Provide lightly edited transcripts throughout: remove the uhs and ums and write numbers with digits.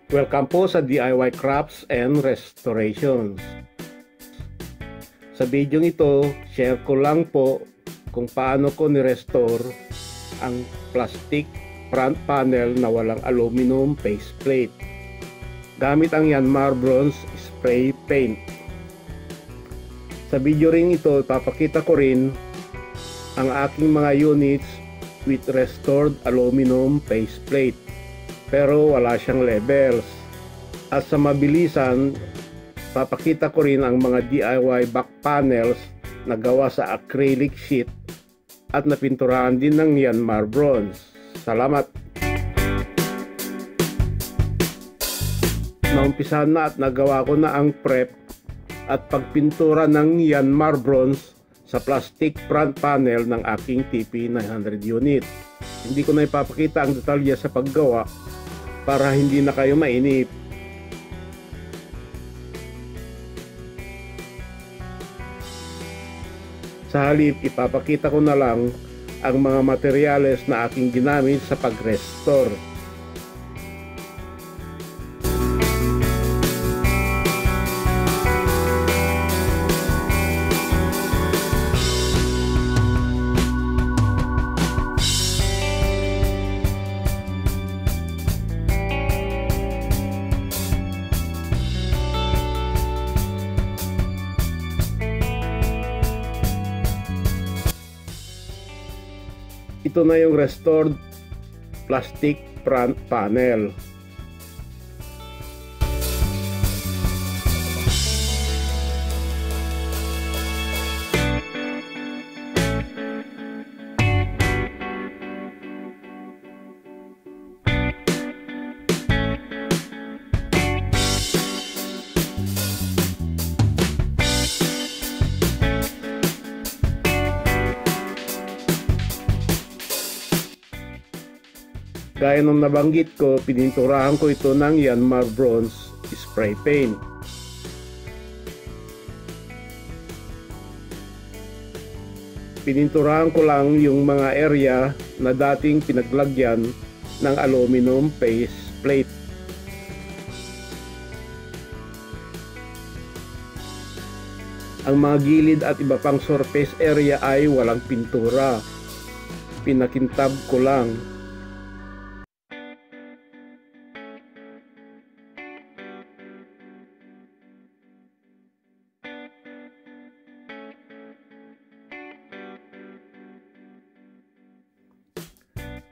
Welcome po sa DIY Crafts and Restorations. Sa video ito, share ko lang po kung paano ko ni-restore ang plastic front panel na walang aluminum faceplate gamit ang Yanmar Bronze Spray Paint. Sa video rin ito, papakita ko rin ang aking mga units with restored aluminum faceplate pero wala siyang labels. At sa mabilisan, papakita ko rin ang mga DIY back panels na gawa sa acrylic sheet at napinturahan din ng Yanmar Bronze. Salamat! Naumpisahan na at nagawa ko na ang prep at pagpintura ng Yanmar Bronze sa plastic front panel ng aking TP900 unit. Hindi ko na ipapakita ang detalye sa paggawa para hindi na kayo mainip. Sa halip, ipapakita ko na lang ang mga materyales na aking ginamit sa pag-restore. Ito na yung restored plastic front panel. Gaya nung nabanggit ko, pininturahan ko ito ng Yanmar Bronze Spray Paint. Pininturahan ko lang yung mga area na dating pinaglagyan ng aluminum faceplate. Ang mga gilid at iba pang surface area ay walang pintura. Pinakintab ko lang.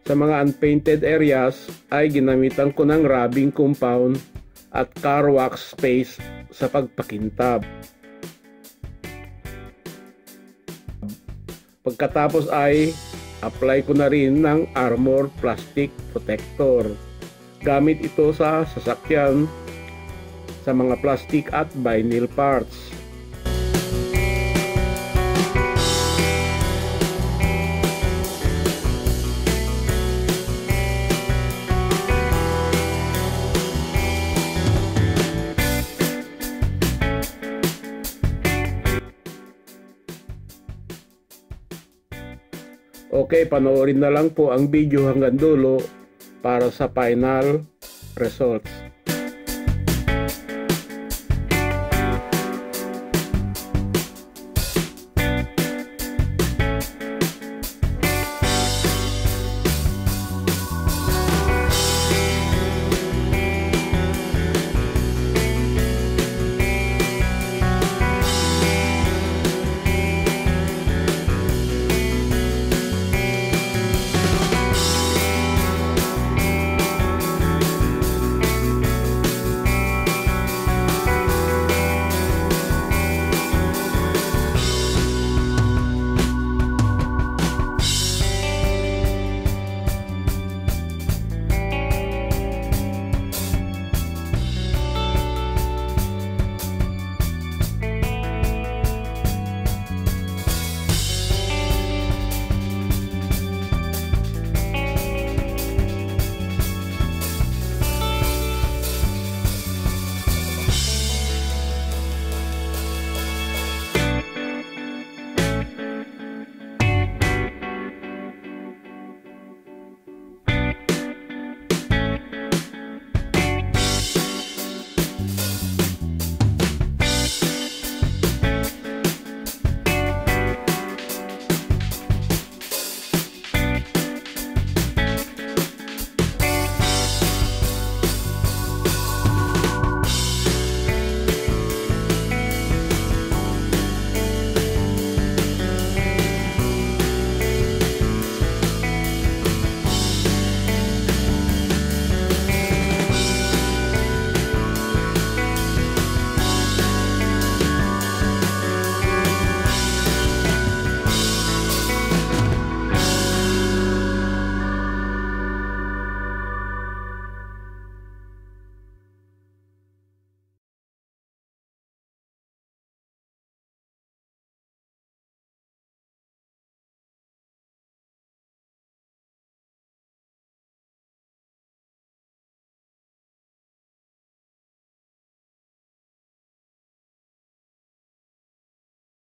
Sa mga unpainted areas ay ginamitan ko ng rubbing compound at car wax paste sa pagpakintab. Pagkatapos ay apply ko na rin ng Armor Plastic Protector. Gamit ito sa sasakyan, sa mga plastic at vinyl parts. Okay, panoorin na lang po ang video hanggang dulo para sa final results.